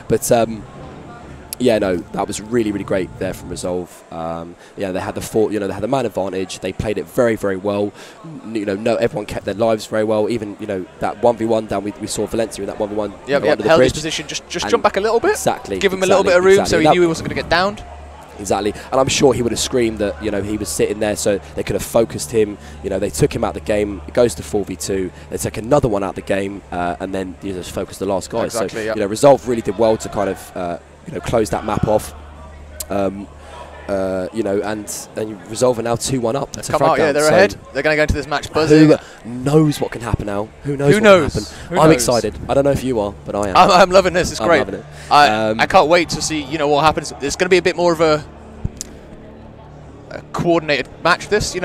But yeah, no, that was really, really great there from Resolve. Yeah, they had the they had the man advantage. They played it very, very well. Everyone kept their lives very well. Even that 1v1 down, we saw Valencia in that 1v1. Yeah, held his position. Just jump back a little bit. Exactly. Give him a little bit of room so he knew he wasn't going to get downed. Exactly, and I'm sure he would have screamed that he was sitting there, so they could have focused him. They took him out of the game. It goes to 4v2. They take another one out of the game, and then you just focus the last guy. Exactly, so Resolve really did well to kind of close that map off. And Resolve are now 2-1 up. Come out, yeah, they're ahead. They're going to go into this match buzzing. Who knows what can happen now? Who knows? What can happen? I'm excited. I don't know if you are, but I am. I'm loving this. It's great. I'm loving it. I can't wait to see what happens. It's going to be a bit more of a coordinated match. This,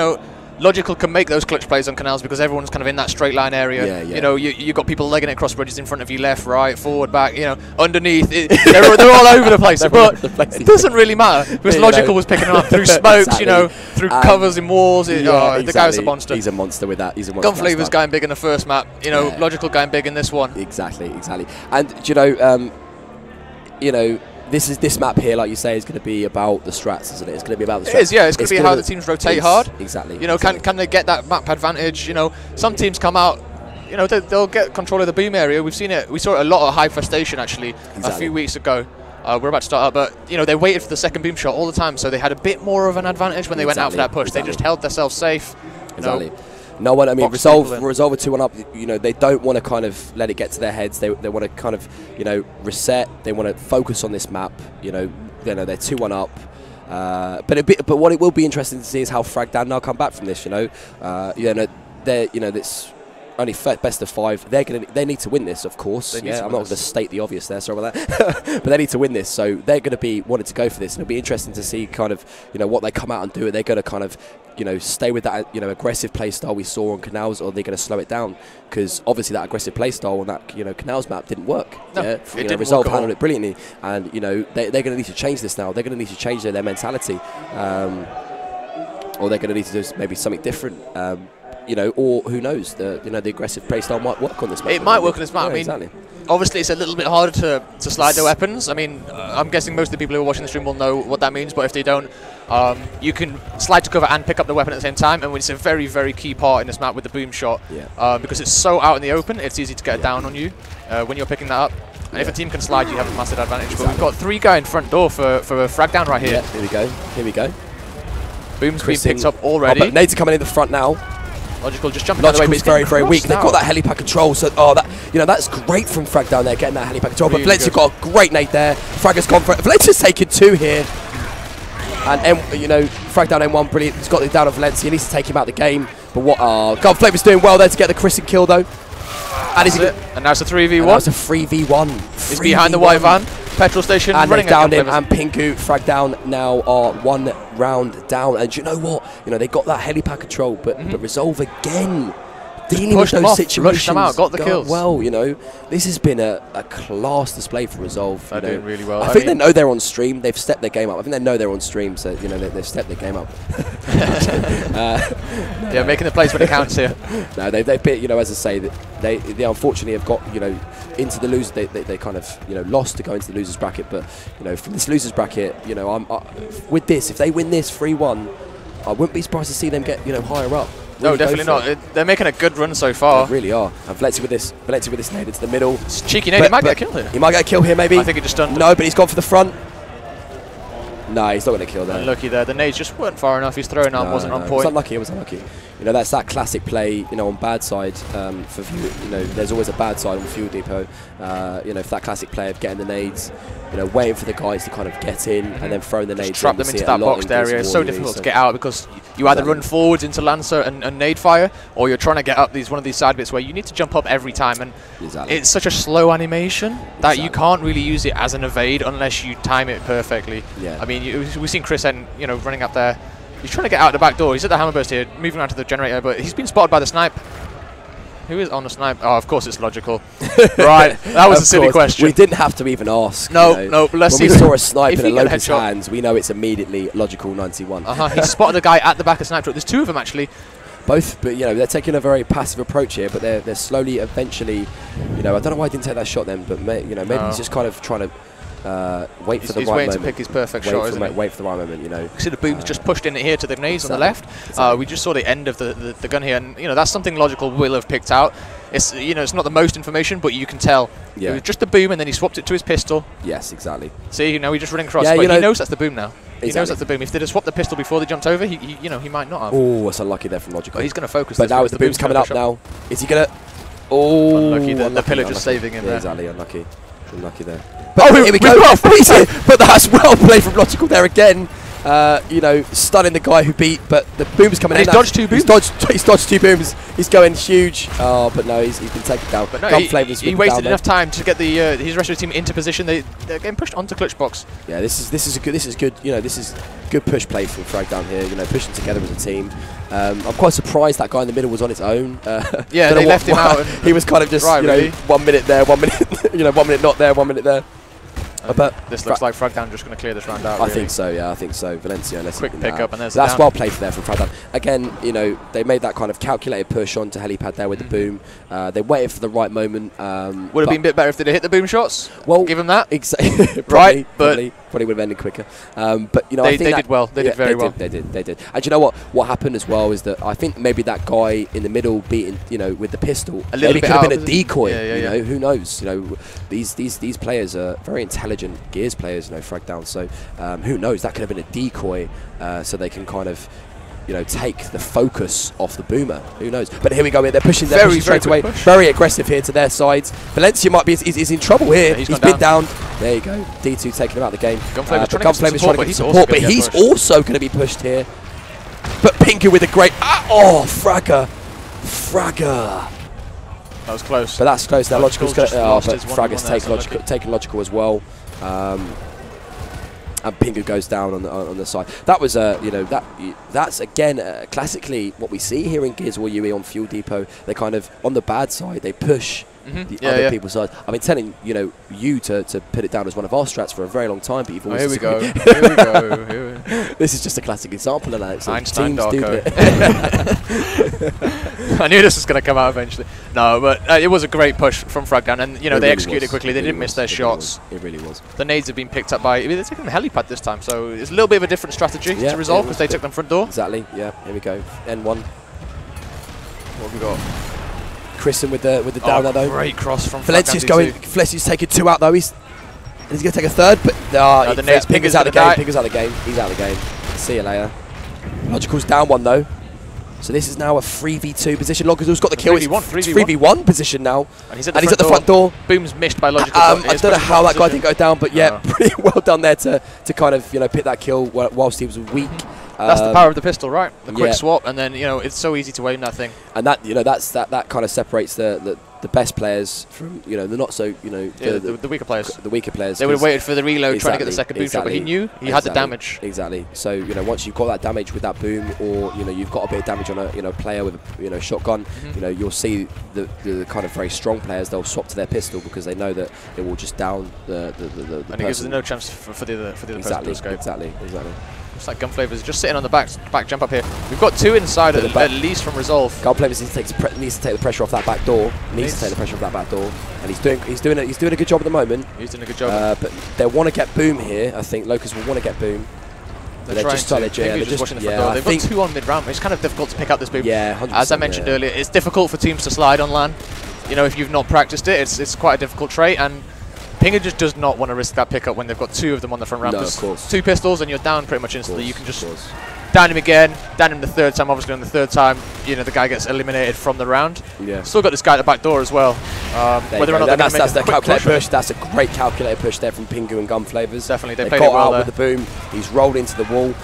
Logical can make those clutch plays on canals because everyone's kind of in that straight line area. Yeah. You got people legging it across bridges in front of you, left, right, forward, back. Underneath. They're all over the place. But it doesn't really matter because Logical was picking them up through smokes, through covers in walls. The guy's a monster. He's a monster with that. He's a monster. Gunflavor's going big in the first map. Logical going big in this one. Exactly. And this map here, like you say, is going to be about the strats, isn't it? It's going to be about the strats. It is, yeah. It's going to be how the teams rotate hard. Exactly. Can they get that map advantage? Some teams come out, they'll get control of the boom area. We've seen it. We saw it a lot of high frustration actually a few weeks ago. We're about to start up, but they waited for the second boom shot all the time, so they had a bit more of an advantage when they went out for that push. They just held themselves safe. Exactly. No one. I mean, Resolve are 2-1 up. They don't want to kind of let it get to their heads. They want to kind of reset. They want to focus on this map. They're 2-1 up. But what it will be interesting to see is how Fragdown now come back from this. It's only best of 5. They need to win this, of course. I'm not going to state the obvious there, sorry about that. But they need to win this, so they're going to be wanting to go for this, and it'll be interesting to see kind of what they come out and do. Are they going to kind of stay with that aggressive play style we saw on Canals, or are they going to slow it down? Because obviously that aggressive play style on that Canals map didn't work. No, it didn't Resolve work handled it brilliantly, and they're going to need to change this now. They're going to need to change their mentality, or they're going to need to do maybe something different. Or who knows, the aggressive play style might work on this map. It might work on this map. Yeah, I mean, exactly. Obviously it's a little bit harder to slide their weapons. I mean, I'm guessing most of the people who are watching the stream will know what that means, but if they don't, you can slide to cover and pick up the weapon at the same time, and it's a very, very key part in this map with the boom shot. Because it's so out in the open, it's easy to get down on you when you're picking that up. And if a team can slide, you have a massive advantage. But we've got 3 guy in front door for Fragdown right here. Yeah, here we go. Boom's been picked up already. Nades are coming in the front now. Logical just jumping out of the way, but it's very, very weak. They've got that helipad control, so that's great from Fragdown there, getting that helipad control. But Valencia got a great nade there. Frag has gone for it. Valencia's taken 2 here, and Fragdown M1 brilliant. He's got it down on Valencia. He needs to take him out of the game. But what? Gunflavor's doing well there to get the Christen kill though. And now it's a 3v1. Now it's a 3v1. He's behind the white van. Petrol station. And they've downed him. And Pingu, Fragdown now are 1 round down. And you know what? They got that helipad control, but Resolve again dealing with those situations. Rushed them out, got the kills. Well, this has been a class display for Resolve. They're doing really well. I think they know they're on stream. They've stepped their game up. I think they know they're on stream, so they've stepped their game up. Yeah, making the plays when it counts here. No, they've been, as I say, they unfortunately have got into the losers. They kind of lost to go into the losers bracket, but from this losers bracket, with this, if they win this 3-1, I wouldn't be surprised to see them get higher up. No, definitely not. They're making a good run so far. They really are. And Valencia with this nade into the middle. It's a cheeky nade. He might get a kill here. He might get a kill here, maybe. I think he just done. No, but he's gone for the front. No, he's not going to kill there. Unlucky there. The nades just weren't far enough. His throwing arm wasn't on point. It was unlucky. That's that classic play, on bad side for Fuel. There's always a bad side on Fuel Depot. For that classic play of getting the nades, waiting for the guys to kind of get in and then throwing the nades. Trap them into that boxed area. It's so difficult to get out because you either run forwards into Lancer and nade fire, or you're trying to get up one of these side bits where you need to jump up every time, and it's such a slow animation that you can't really use it as an evade unless you time it perfectly. I mean, we've seen Chris N, running up there. He's trying to get out the back door. He's at the hammer burst here, moving around to the generator, but he's been spotted by the snipe. Who is on the snipe? Oh, of course it's Logical. Right, that was a silly question. We didn't have to even ask. No, but let's see. When we saw a snipe in a Lotus hands, we know it's immediately Logical 91. He spotted a guy at the back of snipe truck. There's 2 of them actually. Both, but they're taking a very passive approach here, but they're slowly, eventually, I don't know why I didn't take that shot then, but maybe he's just kind of trying to wait for the right moment. He's waiting to pick his perfect shot, isn't he? Wait for the right moment, You see the boom's just pushed in here to the nades on the left. We just saw the end of the gun here, and that's something Logical will have picked out. It's it's not the most information, but you can tell. Yeah. It was just the boom, and then he swapped it to his pistol. Yes, exactly. See, he's just running across, but he knows that's the boom now. He knows that's the boom. If they'd have swapped the pistol before they jumped over, he might not have. Oh, that's unlucky there from Logical. But he's going to focus. But now the boom's coming up now. Is he going to... Oh, unlucky. The pillar just saving him there. Exactly, unlucky. Unlucky there. But here we go. But that's well played from Logical there again. Stunning the guy who beat, but the boom's coming in. He's dodged 2 booms. He's dodged 2 booms. He's going huge. Oh, but no, he's been taken down. But no, he wasted enough time to get his rest of the team into position. They're getting pushed onto clutch box. Yeah, this is good. This is good. This is good push play from Fragdown here. Pushing together as a team. I'm quite surprised that guy in the middle was on its own. Yeah, they left him out. He was kind of just 1 minute there, 1 minute 1 minute not there, 1 minute there. But this looks like Fragdown just going to clear this round out. I think so, yeah, I think so. Valencia, quick pick up, and there's that's well played there from Fragdown. Again, they made that kind of calculated push onto helipad there with the boom. They waited for the right moment. Would have been a bit better if they'd hit the boom shots. Well, give them that. Exactly. Right, probably would have ended quicker. But I think they did well. They did very well. They did. And you know what? What happened as well is that I think maybe that guy in the middle beating, with the pistol, maybe could have been a decoy. Who knows? These players are very intelligent Gears players. Fragdown. So who knows? That could have been a decoy, so they can kind of take the focus off the boomer. Who knows? But here we go. They're pushing straight away. Very aggressive here to their sides. Valencia might be is in trouble here. Yeah, he's been down. There you go. D2 taking him out of the game. Gunflavor's trying to get support, but he's also going to be pushed here. But Pinker with a great... Fragger. That was close. But that's close. Now Logical's going to... but Fragger's taken Logical as well. And Pingu goes down on the side. That was that's again classically what we see here in Gears War UE on Fuel Depot. They kind of on the bad side they push the other people's side. I've been telling you to put it down as one of our strats for a very long time, but you've always here we go. Here we go. This is just a classic example of that. Einstein Darko. I knew this was going to come out eventually. No, but it was a great push from Fragdown, and they really executed quickly. They didn't miss their shots. It really was. The nades have been picked up by... they're taking the helipad this time, so it's a little bit of a different strategy to resolve because they took them front door. Exactly, yeah. Here we go. N1. What have we got? Christen with the down there though. Great cross from Valencia's going. Valencia's taking 2 out though. He's going to take a 3rd, but the nade's Pinker's out of the game. Pinker's out of the game. He's out of the game. See you later. Logical's down 1 though. So this is now a 3v2 position. Logical's got the kill. It's 3v1 position now. And he's at the front door. Boom's missed by Logical. I don't know how that guy didn't go down, but yeah, pretty well done there to kind of pick that kill whilst he was weak. That's the power of the pistol, right? The quick swap, and then it's so easy to aim that thing. And that that kind of separates the best players from the not so the weaker players. The weaker players. They would have waited for the reload, trying to get the second boom shot, but he knew he had the damage. Exactly. So once you've got that damage with that boom, or you've got a bit of damage on a player with a shotgun, you'll see the kind of very strong players, they'll swap to their pistol because they know that it will just down the and it gives them no chance for the other person to escape. Exactly. Looks like Gunflavor's just sitting on the back jump up here. We've got 2 inside at least from Resolve. Gunflavor's needs to take the pressure off that back door. Needs to take the pressure off that back door, and he's doing a good job at the moment. He's doing a good job. But they want to get boom here. I think Locust will want to get boom. They're just watching the front door. They've got 2 on mid round. It's kind of difficult to pick up this boom. Yeah, 100%, as I mentioned earlier, it's difficult for teams to slide on LAN. If you've not practiced it, it's quite a difficult trait, and Pinger just does not want to risk that pickup when they've got 2 of them on the front ramp. No, of course. 2 pistols and you're down pretty much instantly. You can just down him again, down him the 3rd time. Obviously on the 3rd time, the guy gets eliminated from the round. Yeah. Still got this guy at the back door as well. Whether or not that's the calculated push. That's a great calculated push there from Pingu and Gunflavors. Definitely, they played it well there. With the boom, he's rolled into the wall.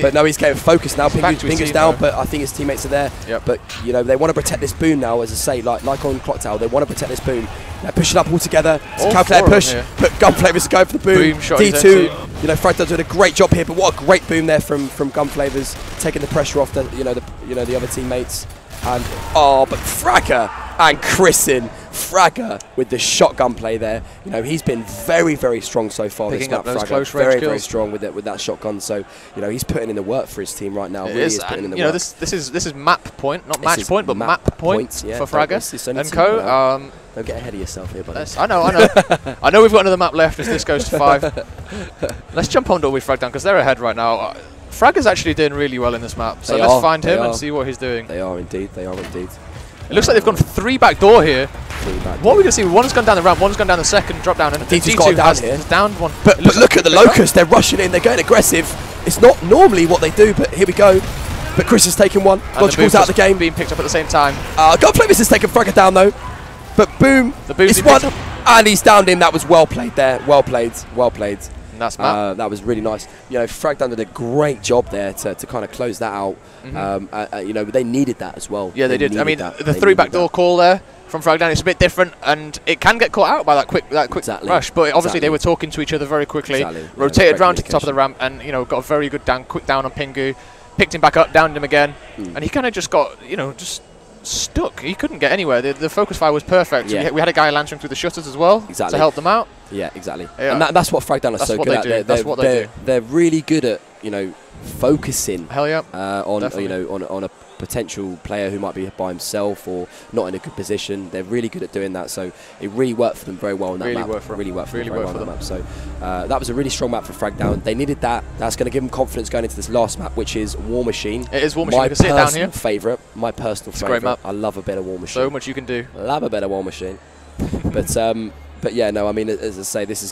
But no, he's getting focused now. Pingu's down, but I think his teammates are there. Yep. But they want to protect this boom now, as I say, like on Clock Tower, they want to protect this boom. They're pushing up all together. It's a calculated push, but Gunflavors going for the boom. D2, Fragdown doing a great job here, but what a great boom there from Gunflavors, taking the pressure off the other teammates. And but Fragger And Chrisen, Fragger with the shotgun play there. You know, he's been very, very strong so far. Picking this up those Fragger. close range very, kills. very strong with that shotgun. So, you know, he's putting in the work for his team right now. It really is, putting in the you know, work. this is map point, not match point, but map point yeah, for Fragger and co. Don't get ahead of yourself here, buddy. I know. I know we've got another map left as this goes to 5. Let's jump on with Fragdown because they're ahead right now. Fragger's actually doing really well in this map, so let's find him and see what he's doing. They are indeed. They are indeed. It looks like they've gone 3 back door here. What are we going to see? One's gone down the ramp, one's gone down the second drop down, and D2's got down here. Downed one. But look at the Locust. They're rushing in. They're going aggressive. It's not normally what they do, but here we go. But Chris has taken one. Logical's out of the game. Being picked up at the same time. Godflavis has taken Fragger down though. But boom, it's one, and he's downed him. That was well played there. Well played. Well played. And that's Matt. That was really nice. You know, Fragdown did a great job there to kind of close that out. You know, they needed that as well. Yeah, they did. I mean, the 3 backdoor call there from Fragdown is a bit different, and it can get caught out by that quick rush. But obviously they were talking to each other very quickly. Rotated round to the top of the ramp, and you know, got a very good quick down on Pingu. Picked him back up, downed him again, and he kind of just got, you know, just stuck. He couldn't get anywhere. The focus fire was perfect. Yeah. We had a guy lancering through the shutters as well to help them out. Yeah, exactly. Yeah. And that's what Fragdown is so good at. That's what they do. They're really good at, you know, focusing. Hell yeah. On you know, on a potential player who might be by himself or not in a good position. They're really good at doing that. So it really worked for them very well on that map. Really worked for them very well on that map. So that was a really strong map for Fragdown. They needed that. That's going to give them confidence going into this last map, which is War Machine. It is War Machine. We can see it down here. My personal favourite. Great map. I love a bit of War Machine. So much you can do. Love a bit of War Machine. But yeah, no. I mean, as I say, this has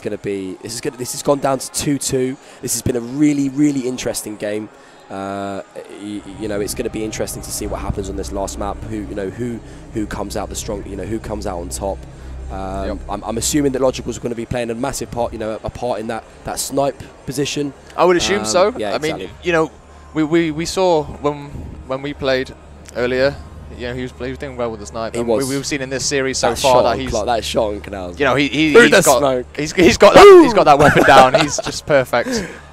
gone down to 2-2. This has been a really, really interesting game. You know, it's going to be interesting to see what happens on this last map. Who comes out the strong? You know, who comes out on top? I'm assuming that Logical's going to be playing a massive part. You know, a part in that snipe position. I would assume so. Yeah, exactly. I mean, you know, we saw when we played earlier. You know, he was doing well with the snipe. We've seen in this series so far that he's that shot on Canals. You know, he's got that weapon down. He's just perfect.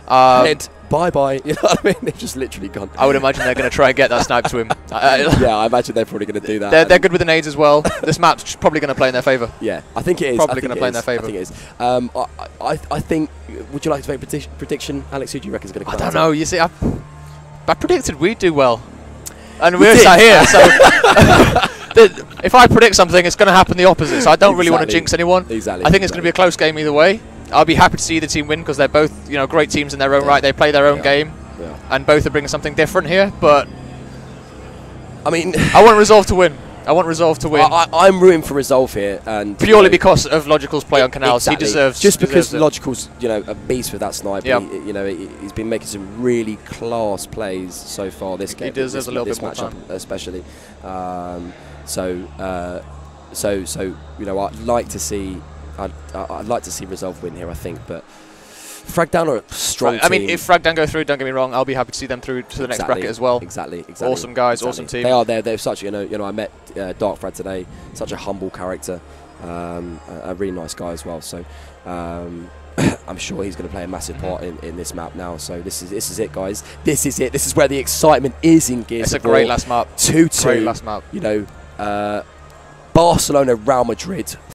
Head, bye. You know what I mean? They've just literally gone. I would imagine they're going to try and get that snipe to him. Yeah, I imagine they're probably going to do that. They're good with the nades as well. This map's probably going to play in their favour. Yeah, I think it is. Probably going to play in their favour. I think it is. I think. Would you like to make a prediction, Alex? Who do you reckon is going to come out? I don't know. You see, I predicted we'd do well. And we're sat here, so if I predict something, it's going to happen the opposite. So I don't really want to jinx anyone. Exactly. I think it's going to be a close game either way. I'll be happy to see the team win because they're both, you know, great teams in their own right. They play their own game, and both are bringing something different here. But I mean, I want Resolve to win. I want Resolve to win. I'm rooting for Resolve here, and purely because of Logical's play on Canals. Exactly. He deserves. Just because Logical's, you know, a beast with that snipe. Yep. You know, he's been making some really class plays so far this game. He deserves a little bit more time, especially. So you know, I'd like to see Resolve win here. I think, but Fragdown are a strong team. I mean, if Fragdown go through, don't get me wrong, I'll be happy to see them through to the next bracket as well. Exactly. Awesome guys, awesome team. They are. They're such. You know, I met Dark Frad today. Such a humble character, a really nice guy as well. So I'm sure he's going to play a massive part in this map now. So this is it, guys. This is it. This is where the excitement is in Gears. It's a great last map. 2-2. Great last map. You know, Barcelona, Real Madrid.